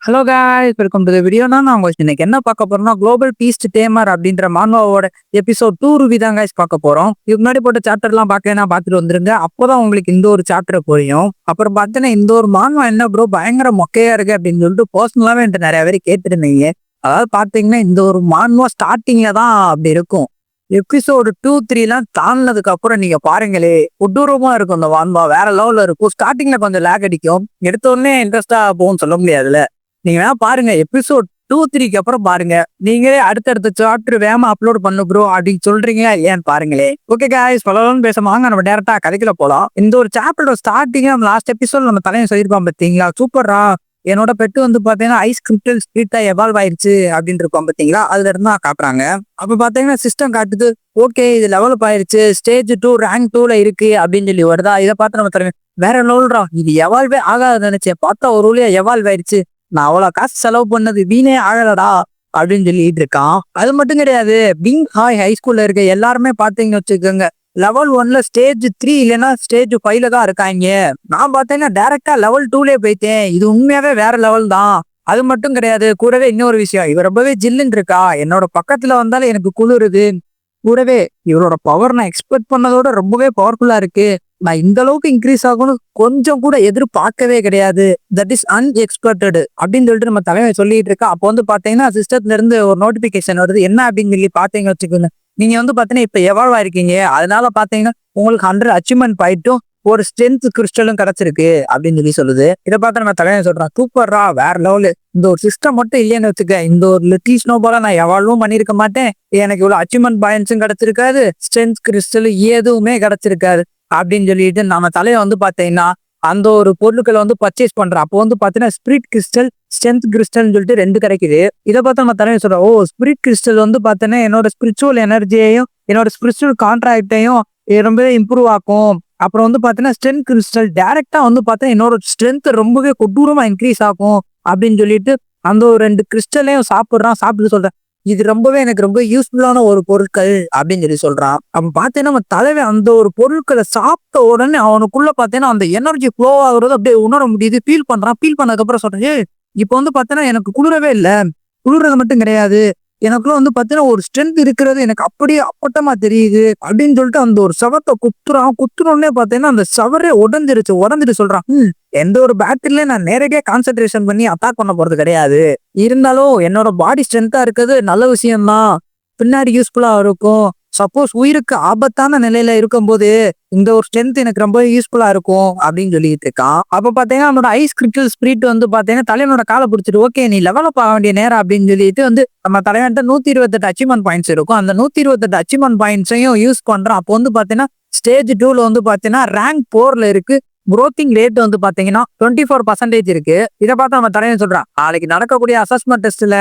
Hello guys, welcome to the வீடியோனா நான் உங்களுக்கு இன்னைக்கு என்ன பார்க்க போறோம்னா குளோபல் பீஸ்ட் டேமர் அப்படின்ற மான்வாவோட எபிசோட் 2 ரிவ்யூ தான் காய்ஸ் பார்க்க போறோம். இதுக்கு முன்னாடி போட்ட சாப்டர்லாம் பார்க்கலன்னா பார்த்துட்டு வந்துருங்க. அப்போதான் உங்களுக்கு இந்த ஒரு சாப்டர் புரியும். அப்புறம் பார்த்தீங்கன்னா இந்த ஒரு மான்வா என்ன ப்ரோ பயங்கர மொக்கையா இருக்கு அப்படின்னு சொல்லிட்டு பர்சனலாவே என்கிட்ட நிறைய பேர் கேட்டுருந்தீங்க. அதாவது பார்த்தீங்கன்னா இந்த ஒரு மான்வா ஸ்டார்டிங்ல தான் அப்படி இருக்கும். எபிசோடு 2, 3 தாண்டினதுக்கு அப்புறம் நீங்க பாருங்களே கொடூரமா இருக்கும். அந்த மான்வா வேற லெவல்ல இருக்கும். ஸ்டார்டிங்ல கொஞ்சம் லேக் அடிக்கும், எடுத்த உடனே இன்ட்ரெஸ்டா போகும்னு சொல்ல முடியாதுல்ல. நீங்க வேணா பாருங்க, எபிசோட் 2, 3க்கு அப்புறம் பாருங்க. நீங்களே அடுத்தடுத்த சாப்டர் வேகமா அப்லோட் பண்ணு ப்ரோ அப்படின்னு சொல்றீங்க ஏன்னு பாருங்களே. ஓகே காய்ஸ், பலரும் பேசாம நம்ம டேரக்டா கதைக்குள்ள போலாம். இந்த ஒரு சாப்டரோட ஸ்டார்டிங் நம்ம லாஸ்ட் எபிசோட் நம்ம தலையை சொல்லியிருப்பான் பாத்தீங்களா, சூப்பரா என்னோட பெட்டு வந்து பாத்தீங்கன்னா ஐஸ் கிரிஸ்டல் ஸ்பீட்டா எவால்வ் ஆயிருச்சு அப்படின்னு இருப்பான் பாத்தீங்களா, அதுல இருந்து தான் காட்டுறாங்க. அப்ப பாத்தீங்கன்னா சிஸ்டம் காட்டுது, ஓகே இது லெவலப் ஆயிருச்சு, ஸ்டேஜ் 2 ரேங்க் 2ல இருக்கு அப்படின்னு சொல்லி வருதா. இதை பார்த்து நம்ம தலைமை வேற லெவல்ரா, இது எவால்வே ஆகாது நினைச்சேன், பார்த்தா ஒரு வழியா எவால்வ் ஆயிருச்சு, நான் அவ்வளவு காசு செலவு பண்ணது வீணே ஆகலடா அப்படின்னு சொல்லிட்டு இருக்கான். அது மட்டும் கிடையாது, பிங் ஹாய் ஹை ஸ்கூல்ல இருக்க எல்லாருமே பாத்தீங்கன்னு வச்சுக்கோங்க லெவல் 1ல ஸ்டேஜ் 3 இல்லைன்னா ஸ்டேஜ் 5ல தான் இருக்காங்க. நான் பார்த்தேன்னா டைரக்டா லெவல் 2லயே போயிட்டேன். இது உண்மையாவே வேற லெவல் தான். அது மட்டும் கிடையாது, கூடவே இன்னொரு விஷயம், இவ ரொம்பவே ஜில்லுன்னு இருக்கா, என்னோட பக்கத்துல வந்தாலும் எனக்கு குளிருது. கூடவே இவரோட பவர் நான் எக்ஸ்பெக்ட் பண்ணதோட ரொம்பவே பவர்ஃபுல்லா இருக்கு. நான் இந்த அளவுக்கு இன்க்ரீஸ் ஆகும்னு கொஞ்சம் கூட எதிர்பார்க்கவே கிடையாது. தட் இஸ் அன்எக்ஸ்பெக்டட் அப்படின்னு சொல்லிட்டு நம்ம தலைமை சொல்லிட்டு இருக்கா. அப்போ வந்து பாத்தீங்கன்னா சிஸ்டத்துல இருந்து ஒரு நோட்டிபிகேஷன் வருது. என்ன அப்படின்னு சொல்லி பாத்தீங்க வச்சுக்கோங்க, நீங்க வந்து பாத்தீங்கன்னா இப்ப எவால்வ் ஆயிருக்கீங்க, அதனால பாத்தீங்கன்னா உங்களுக்கு 100 அச்சீவ்மெண்ட் பாயிட்டும் ஒரு ஸ்ட்ரென்த் கிறிஸ்டலும் கிடைச்சிருக்கு அப்படின்னு சொல்லி சொல்லுது. இதை பார்த்து நம்ம தலைமை சொல்றான், சூப்பர்ரா வேற லெவலு, இந்த ஒரு சிஸ்டம் மட்டும் இல்லைன்னு வச்சுக்க, இந்த ஒரு லிட்டில் ஸ்னோ பால நான் எவால்வும் பண்ணிருக்க மாட்டேன், எனக்கு இவ்வளவு அச்சீவ்மெண்ட் பாயிண்ட்ஸும் கிடைச்சிருக்காது, ஸ்ட்ரென்த் கிறிஸ்டல் எதுவுமே கிடைச்சிருக்காது அப்படின்னு சொல்லிட்டு நம்ம தலையை வந்து பாத்தீங்கன்னா அந்த ஒரு பொருட்களை வந்து பர்ச்சேஸ் பண்றோம். அப்போ வந்து பாத்தீங்கன்னா ஸ்பிரிட் கிறிஸ்டல் ஸ்ட்ரென்த் கிறிஸ்டல் சொல்லிட்டு 2 கிடைக்குது. இதை பார்த்து நம்ம தலைமை சொல்றோம், ஓ ஸ்பிரிட் கிறிஸ்டல் வந்து பாத்தீங்கன்னா என்னோட ஸ்பிரிச்சுவல் எனர்ஜியையும் என்னோட ஸ்பிரிச்சுவல் கான்ட்ராக்டையும் ரொம்பவே இம்ப்ரூவ் ஆக்கும். அப்புறம் வந்து பாத்தீங்கன்னா ஸ்ட்ரென்த் கிறிஸ்டல் டைரக்டா வந்து பார்த்தா என்னோட ஸ்ட்ரென்த் ரொம்பவே கொடூரமா இன்க்ரீஸ் ஆகும் அப்படின்னு சொல்லிட்டு அந்த ஒரு 2 கிறிஸ்டலையும் சாப்பிட்டு சொல்றேன், இது ரொம்பவே எனக்கு ரொம்ப யூஸ்ஃபுல்லான ஒரு பொருட்கள் அப்படின்னு சொல்லி சொல்றான். அவன் பார்த்தேன்னா நம்ம தலைவன் அந்த ஒரு பொருட்களை சாப்பிட்ட உடனே அவனுக்குள்ள பார்த்தேன்னா அந்த எனர்ஜி ஃப்ளோ ஆகுறது அப்படியே உணர முடியுது, ஃபீல் பண்றான். ஃபீல் பண்ணதுக்கு அப்புறம் சொல்றேன், இப்போ வந்து பார்த்தேன்னா எனக்கு குளிரவே இல்லை, குளிர்றது மட்டும் கிடையாது, எனக்குள்ள வந்து பாத்தீங்கன்னா ஒரு ஸ்ட்ரென்த் இருக்கிறது எனக்கு அப்படியே அப்பட்டமா தெரியுது அப்படின்னு சொல்லிட்டு அந்த ஒரு சவத்தை குத்துறோன்னே பாத்தீங்கன்னா அந்த சவரே உடஞ்சிட்டு சொல்றான், எந்த ஒரு பேட்டில நான் நேரடியா கான்சென்ட்ரேஷன் பண்ணி அட்டாக் பண்ண போறது கிடையாது, இருந்தாலும் என்னோட பாடி ஸ்ட்ரென்த்தா இருக்கிறது நல்ல விஷயம்தான், பின்னாடி யூஸ்ஃபுல்லா இருக்கும், சப்போஸ் உயிருக்கு ஆபத்தான நிலையில இருக்கும்போது இந்த ஒரு ஸ்ட்ரென்த் எனக்கு ரொம்ப யூஸ்ஃபுல்லா இருக்கும் அப்படின்னு சொல்லிட்டு இருக்கான். அப்ப பாத்தீங்கன்னா நம்மளோட ஐஸ் கிரிஸ்டல் ஸ்பிரிட் வந்து பாத்தீங்கன்னா தலைவனோட காலை பிடிச்சிட்டு, ஓகே நீ லெவலப் ஆக வேண்டிய நேரம் அப்படின்னு சொல்லிட்டு வந்து நம்ம தலைவன்ட்ட 128 அச்சீவ்மெண்ட் பாயிண்ட்ஸ் இருக்கும். அந்த 128 அச்சீவ்மெண்ட் பாயிண்ட்ஸையும் யூஸ் பண்றோம். அப்போ வந்து பாத்தீங்கன்னா ஸ்டேஜ் 2ல வந்து பாத்தீங்கன்னா ரேங்க் 4ல இருக்கு. குரோத்திங் ரேட் வந்து பாத்தீங்கன்னா 24% இருக்கு. இதை பார்த்து நம்ம தலைவன் சொல்றான், நாளைக்கு நடக்கக்கூடிய அசஸ்மெண்ட் டெஸ்ட்ல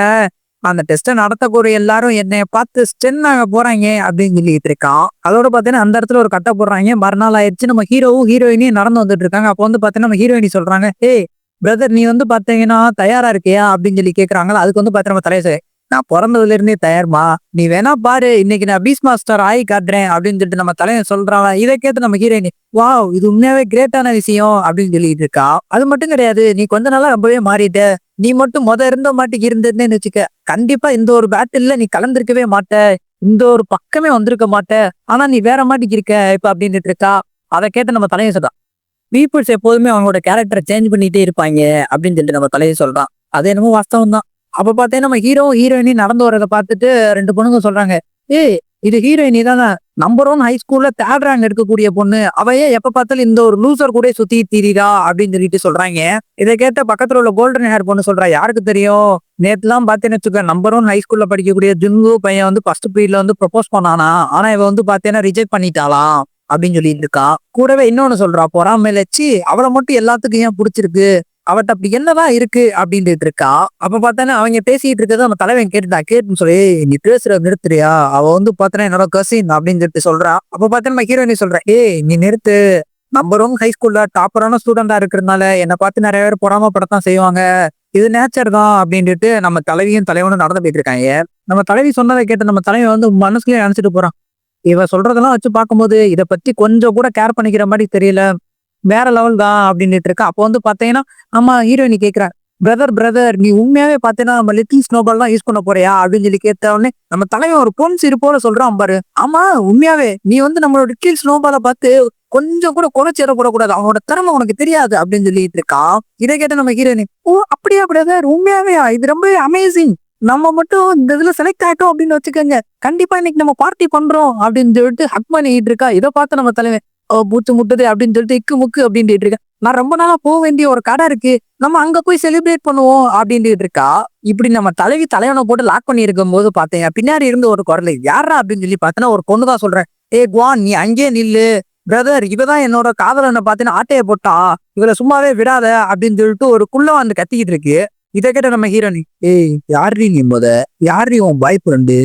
அந்த டெஸ்ட்டை நடத்தக்கூடிய எல்லாரும் என்னைய பார்த்து ஸ்டென் ஆக போறாங்க அப்படின்னு சொல்லிட்டு இருக்கான். அதோட பாத்தீங்கன்னா அந்த இடத்துல ஒரு கட்டை போடுறாங்க. மறுநாள் ஆயிடுச்சு, நம்ம ஹீரோவும் ஹீரோயினியும் நடந்து வந்துட்டு இருக்காங்க. அப்போ வந்து பாத்தீங்கன்னா நம்ம ஹீரோயினி சொல்றாங்க, ஏய் பிரதர் நீ வந்து பாத்தீங்கன்னா தயாரா இருக்கியா அப்படின்னு சொல்லி கேக்குறாங்களா. அதுக்கு வந்து பாத்தீங்கன்னா நம்ம தலைய, நான் பிறந்ததுல இருந்தே தயார்மா, நீ வேணா பாரு இன்னைக்கு நான் பீஸ் மாஸ்டர் ஆகி காட்டுறேன் அப்படின்னு சொல்லிட்டு நம்ம தலைவன் சொல்றாங்க. இதை கேட்டு நம்ம ஹீரோயினி, வாவ் இது உண்மையாவே கிரேட்டான விஷயம் அப்படின்னு சொல்லிட்டு இருக்கா. அது மட்டும் கிடையாது, நீ கொஞ்ச நாளா ரொம்பவே மாறிட்ட, நீ மட்டும் இருந்த மாட்டுக்கு இருந்ததுன்னு வச்சுக்க, கண்டிப்பா இந்த ஒரு பேட்டில்ல நீ கலந்திருக்கவே மாட்ட, இந்த ஒரு பக்கமே வந்திருக்க மாட்ட, ஆனா நீ வேற மாட்டிக்கு இருக்க இப்ப அப்படின்ட்டு இருக்கா. அதை கேட்டு நம்ம தலையை சொல்றான், பீப்புள்ஸ் எப்போதுமே அவங்களோட கேரக்டரை சேஞ்ச் பண்ணிட்டே இருப்பாங்க அப்படின்னு சொல்லிட்டு நம்ம தலையை சொல்றான். அது என்னமோ வாஸ்தவம் தான். அப்ப பார்த்தேன் நம்ம ஹீரோ ஹீரோயினி நடந்து வரதை பார்த்துட்டு 2 பொண்ணுங்க சொல்றாங்க, ஏய் இது ஹீரோயினி தானே, நம்பர் 1 ஹை ஸ்கூல்ல 3rd ரேங்க் எடுக்கக்கூடிய பொண்ணு, அவையே எப்ப பார்த்தாலும் இந்த ஒரு லூசர் கூட சுத்தி திரியா அப்படின்னு சொல்லிட்டு சொல்றாங்க. இதை கேட்ட பக்கத்துல உள்ள கோல்டன் ஹேர் பொண்ணு சொல்றா, யாருக்கு தெரியும், நேத்துலாம் பாத்தேன்னு வச்சுக்க நம்பர் 1 ஹை ஸ்கூல்ல படிக்கக்கூடிய ஜுங்கு பையன் வந்து ஃபர்ஸ்ட் பீரியட்ல வந்து ப்ரப்போஸ் பண்ணானா, ஆனா இவ வந்து பாத்தேன்னா ரிஜெக்ட் பண்ணிட்டாலாம் அப்படின்னு சொல்லிட்டு இருக்கா. கூடவே இன்னொன்னு சொல்றா, பொறாமையிலச்சு அவளை மட்டும் எல்லாத்துக்கும் ஏன் பிடிச்சிருக்கு, அவட்ட அப்படி என்னதான் இருக்கு அப்படின்ட்டு இருக்கா. அப்ப பார்த்தானே அவங்க பேசிட்டு இருக்கிறத நம்ம தலைவன் கேட்டுன்னு சொல்லி, நீ பேசுற நிறுத்துறியா, அவ வந்து பார்த்தனா என்னோட கசின் அப்படின்னு சொல்லிட்டு சொல்றா. அப்ப பார்த்தா நம்ம ஹீரோயினி சொல்றேன், ஏய் நீ நிறுத்து, நம்பர் 1 ஹை ஸ்கூல்ல டாப்பரான ஸ்டூடெண்டா இருக்கிறதுனால என்னை பார்த்து நிறைய பேர் பொறாமப்படத்தான் செய்வாங்க, இது நேச்சர் தான் அப்படின்ட்டு நம்ம தலைவியும் தலைவனும் நடந்து போயிட்டு இருக்காங்க. நம்ம தலைவி சொன்னதை கேட்டு நம்ம தலைவன் வந்து மனசுலயே நினைச்சிட்டு போறான், இவ சொல்றதெல்லாம் வச்சு பார்க்கும்போது இதை பத்தி கொஞ்சம் கூட கேர் பண்ணிக்கிற மாதிரி தெரியல, வேற லெவல் தான் அப்படின்ட்டு இருக்கா. அப்போ வந்து பாத்தீங்கன்னா நம்ம ஹீரோயினி கேட்கிறா, பிரதர் பிரதர் நீ உண்மையாவே பாத்தீங்கன்னா நம்ம லிட்டில் ஸ்னோபால் தான் யூஸ் பண்ண போறியா அப்படின்னு சொல்லி கேட்ட உடனே நம்ம தலைவன் ஒரு பொன் சிரிப்போட சொல்றான் பாரு. ஆமா உண்மையாவே நீ வந்து நம்மளோட லிட்டில் ஸ்னோபாலை பார்த்து கொஞ்சம் கூட குறைச்சி இடப்படக்கூடாது, அவனோட திறமை உனக்கு தெரியாது அப்படின்னு சொல்லிட்டு இருக்கான். இதை கேட்ட நம்ம ஹீரோனி, ஓ அப்படியா பிரதர் உண்மையாவே இது ரொம்ப அமேசிங், நம்ம மட்டும் இந்த இதுல செலக்ட் ஆயிட்டோம் அப்படின்னு வச்சுக்கோங்க, கண்டிப்பா இன்னைக்கு நம்ம பார்ட்டி பண்றோம் அப்படின்னு சொல்லிட்டு ஹக் பண்ணிட்டு இருக்கா. இதை பார்த்து நம்ம தலைவன் பூச்சு முட்டுது அப்படின்னு சொல்லிட்டு இக்கு முக்கு அப்படின்ட்டு இருக்கா. நான் ரொம்ப நாளா போக வேண்டிய ஒரு கடை இருக்கு, நம்ம அங்க போய் செலிப்ரேட் பண்ணுவோம் அப்படின்ட்டு இருக்கா. இப்படி நம்ம தலைவனை போட்டு லாக் பண்ணி இருக்கும் போது பாத்தீங்க பின்னாடி இருந்து ஒரு குரல், யாரா அப்படின்னு சொல்லி பார்த்தேன்னா ஒரு பொண்ணுதான் சொல்றேன், ஏ குவான் நீ அங்கேயே நில்லு பிரதர், இவதான் என்னோட காதலனை பார்த்தீங்கன்னா ஆட்டையை போட்டா, இவரை சும்மாவே விடாத அப்படின்னு சொல்லிட்டு ஒரு குள்ள வந்து கத்திக்கிட்டு இருக்கு. இதை கேட்ட நம்ம ஹீரோனி, ஏய் யார்ரி நீ யார்ரி உன் பாய் ஃப்ரெண்டு,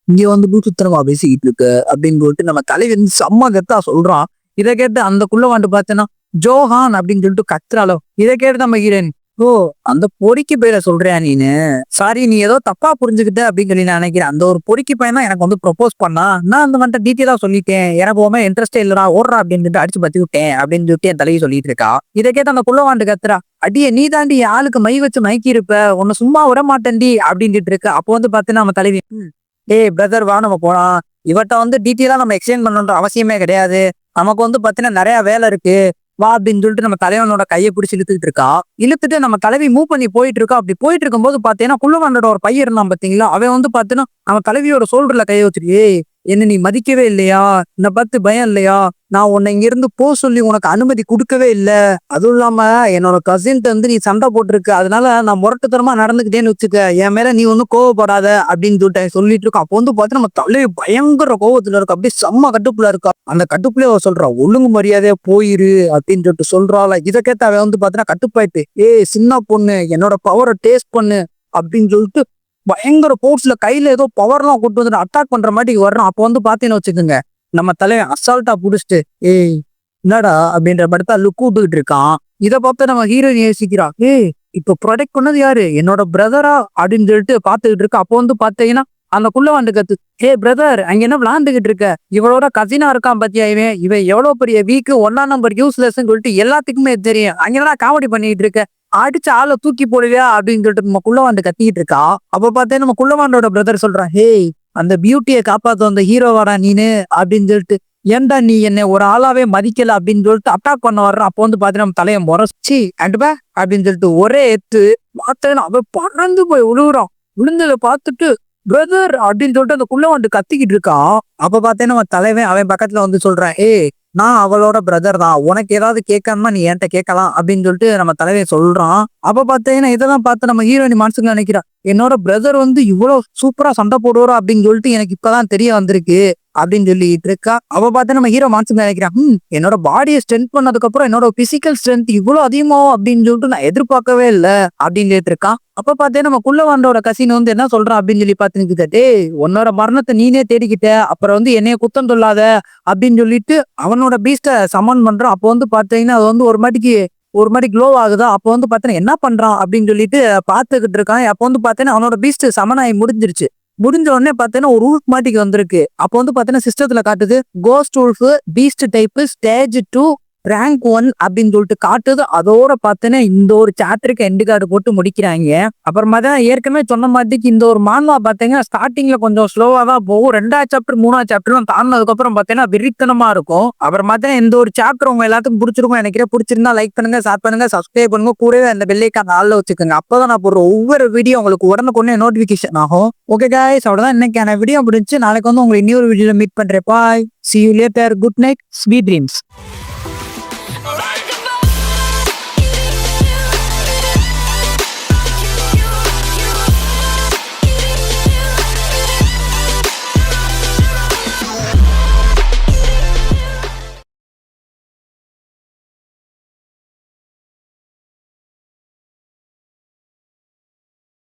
இங்க வந்து பூத்துத்தனமா பேசிக்கிட்டு இருக்க அப்படின்னு சொல்லிட்டு நம்ம தலைவி வந்து செம்ம கத்தா சொல்றான். இதை கேட்டு அந்த குள்ள வந்து பார்த்தேன்னா ஜோஹான் அப்படின்னு சொல்லிட்டு கத்துறாளோ. இதை கேட்டு நம்ம ஹீரோனி, ஓ அந்த பொறுக்கி பையில சொல்றியா நீனு, சாரி நீ ஏதோ தப்பா புரிஞ்சுக்கிட்ட அப்படின்னு சொல்லி நான் நினைக்கிறேன், அந்த ஒரு பொறுக்கி பையன் தான் எனக்கு வந்து ப்ரொபோஸ் பண்ணா, நான் அந்த வந்துட்டு டீட்டெயிலா சொல்லிட்டேன், எனக்கு ஒன்றும் இன்ட்ரெஸ்டே இல்லடா ஓடுறா அப்படின்னு அடிச்சு பத்தி விட்டேன் அப்படின்னு சொல்லிட்டு என் தலைவி சொல்லிட்டு இருக்கா. இதை கேட்டு அந்த குள்ளவாண்டு கத்துறா, அடியே நீ தாண்டி ஆளுக்கு மை வச்சு மைக்கி இருப்ப, உன்னை சும்மா விட மாட்டேன்டி அப்படின்ட்டு இருக்கு. அப்போ வந்து பாத்தீங்கன்னா நம்ம தலைவி, ஏய் பிரதர் வா நம்ம போலாம், இவட்ட வந்து டீட்டெயிலா நம்ம எக்ஸ்பிளைன் பண்ணணுன்ற அவசியமே கிடையாது, நமக்கு வந்து பாத்தீங்கன்னா நிறைய வேலை இருக்கு வா அப்படின்னு சொல்லிட்டு நம்ம தலைவனோட கையை பிடிச்சி இழுத்துட்டு இருக்கா. இழுத்துட்டு நம்ம தலைவி மூவ் பண்ணி போயிட்டு இருக்கா. அப்படி போயிட்டு இருக்கும்போது பாத்தீங்கன்னா குள்ளவாண்டோட ஒரு பையன் இருந்தான் பாத்தீங்களா, அவன் வந்து பாத்தீங்கன்னா நம்ம தலைவியோட சோல்டர்ல கையை வச்சுட்டு, ஏய் என்ன நீ மதிக்கவே இல்லையா, என்னை பார்த்து பயம் இல்லையா, நான் உன்னை இங்க இருந்து போ சொல்லி உனக்கு அனுமதி கொடுக்கவே இல்லை, அதுவும் இல்லாம என்னோட கசின்ட்ட வந்து நீ சண்டை போட்டிருக்க, அதனால நான் முரட்டுத்தனமா நடந்துக்கிட்டேன்னு வச்சுக்க, என் மேல நீ வந்து கோவப்படாத அப்படின்னு சொல்லிட்டு இருக்கா. அப்போ வந்து பார்த்து நம்ம தலைவி பயங்கர கோவத்துல இருக்கு, அப்படியே செம்ம கட்டுப்புல இருக்கா. அந்த கட்டுப்புலயே அவ சொல்றா, ஒழுங்கு மரியாதையா போயிரு அப்படின்னு சொல்லிட்டு சொல்றாள். இதை கேட்ட அவன் வந்து பாத்தீங்கன்னா கட்டுப்பாயிட்டு, ஏய் சின்ன பொண்ணு என்னோட பவரை டேஸ்ட் பண்ணு அப்படின்னு சொல்லிட்டு பயங்கர போர்ஸ்ல கையில ஏதோ பவர்லாம் கொண்டு வந்துட்டு அட்டாக் பண்ற மாதிரி வர்றான். அப்போ வந்து பாத்தீங்கன்னு வச்சுக்கோங்க நம்ம தலைவன் அசால்ட்டா புடிச்சிட்டு, ஏய் என்னடா அப்படின்ற படத்தை லுக் விட்டுக்கிட்டு இருக்கான். இதை பார்த்து நம்ம ஹீரோயின் யோசிக்கிறா, ஏய் இப்ப ப்ரொடெக்ட் பண்ணது யாரு, என்னோட பிரதரா அப்படின்னு சொல்லிட்டு பாத்துக்கிட்டு இருக்கா. அப்போ வந்து பாத்தீங்கன்னா அந்த குள்ள வந்து கத்து, ஏ பிரதர் அங்க என்ன விளாண்டுகிட்டு இருக்க, இவளோட கசினா இருக்கான் பத்தியா, இவன் எவ்வளவு பெரிய வீக்கு 1ஆம் நம்பர் யூஸ்லெஸ் சொல்லிட்டு எல்லாத்துக்குமே தெரியும், அங்கெல்லாம் காமெடி பண்ணிட்டு இருக்க, அடிச்சு ஆளை தூக்கி போடுவியா அப்படின்னு சொல்லிட்டு நம்ம குள்ளவாண்டு கத்திக்கிட்டு இருக்கா. அப்ப பார்த்தேன் நம்ம குள்ளவாண்டோட பிரதர் சொல்றான், ஹேய் அந்த பியூட்டியை காப்பாத்த வந்த ஹீரோவாடா நீனு அப்படின்னு சொல்லிட்டு, ஏன்டா நீ என்னை ஒரு ஆளாவே மதிக்கல அப்படின்னு சொல்லிட்டு அட்டாக் பண்ண வர்றான். அப்போ வந்து பாத்தீங்கன்னா நம்ம தலையை முறைச்சி அண்டுபா அப்படின்னு சொல்லிட்டு ஒரே எத்து பார்த்தேன்னா அவ பறந்து போய் விழுகுறான். விழுந்ததை பார்த்துட்டு பிரதர் அப்படின்னு சொல்லிட்டு அந்த குள்ளவாண்டு கத்திக்கிட்டு இருக்கான். அப்ப பார்த்தேன்னா நம்ம தலைவன் அவன் பக்கத்துல வந்து சொல்றான், ஏய் நான் அவளோட பிரதர் தான், உனக்கு ஏதாவது கேட்கணுமா நீ என்கிட்ட கேட்கலாம் அப்படின்னு சொல்லிட்டு நம்ம தலைவன் சொல்றான். அப்ப பார்த்தீங்கன்னா இதெல்லாம் பார்த்து நம்ம ஹீரோயின் மனசுக்கு நினைக்கிறா, என்னோட பிரதர் வந்து இவ்வளவு சூப்பரா சண்டை போடுவாரோ அப்படின்னு சொல்லிட்டு எனக்கு இப்பதான் தெரிய வந்திருக்கு அப்படின்னு சொல்லிட்டு இருக்கா. அவ பார்த்து நம்ம ஹீரோ மனசுக்கு நினைக்கிறான், என்னோட பாடியை ஸ்ட்ரென்த் பண்ணதுக்கு அப்புறம் என்னோட பிசிக்கல் ஸ்ட்ரென்த் இவ்வளவு அதிகமாகும் அப்படின்னு சொல்லிட்டு நான் எதிர்பார்க்கவே இல்லை அப்படின்னு சொல்லிட்டு இருக்கான். அப்ப பார்த்தேன் நம்ம குள்ளவாண்டோட கசின் வந்து என்ன சொல்றான் அப்படின்னு சொல்லி பார்த்துக்கிட்ட, டேய் உன்னோட மரணத்தை நீனே தேடிக்கிட்ட, அப்புறம் வந்து என்னைய குத்தம் சொல்லாத அப்படின்னு சொல்லிட்டு அவனோட பீஸ்ட சமன் பண்றான். அப்போ வந்து பாத்தீங்கன்னா அது வந்து ஒரு மாதிரி க்ளோ ஆகுதா. அப்போ வந்து பாத்தீங்கன்னா என்ன பண்றான் அப்படின்னு சொல்லிட்டு பாத்துக்கிட்டு இருக்கான். அப்போ வந்து பாத்தீங்கன்னா அவனோட பீஸ்ட் சமன் ஆகி முடிஞ்சிருச்சு. முடிஞ்ச உடனே பாத்தீங்கன்னா ஒரு உல்ஃப் மாட்டிக்கு வந்திருக்கு. அப்போ வந்து பாத்தீங்கன்னா சிஸ்டத்துல காட்டுது, ghost wolf beast type stage 2 rank 1 அப்படின்னு சொல்லிட்டு காட்டுது. அதோட பார்த்தேன்னா இந்த ஒரு சாப்டருக்கு எண்டு கார்டு போட்டு முடிக்கிறாங்க. அப்புறமா தான் ஏற்கனவே சொன்ன மாதிரிக்கு இந்த ஒரு மான்வா பார்த்தீங்கன்னா ஸ்டார்டிங்ல கொஞ்சம் ஸ்லோவா தான் போகும், 2ஆவது சாப்டர் 3ஆவது சாப்டர் தாண்டினதுக்கு அப்புறம் பார்த்தீங்கன்னா வெறித்தனமா இருக்கும். அப்புறம் பார்த்தீங்கன்னா இந்த ஒரு சாப்டர் உங்க எல்லாத்துக்கும் பிடிச்சிருக்கும் நினைக்கிறேன். பிடிச்சிருந்தா லைக் பண்ணுங்க, ஷேர் பண்ணுங்க, சப்ஸ்கிரைப் பண்ணுங்க, கூடவே அந்த பெல் ஐகான் ஆல்ல வச்சுக்கோங்க. அப்பதான் நான் போடுற ஒவ்வொரு வீடியோ உங்களுக்கு உடனுக்குடனே நோட்டிபிகேஷன் ஆகும். ஓகே गाइस, அவ்வளவுதான் இன்னைக்கான வீடியோ முடிஞ்சு. நாளைக்கு வந்து உங்களை இன்னொரு வீடியோல மீட் பண்றேன். பாய், see you later, good night, sweet dreams.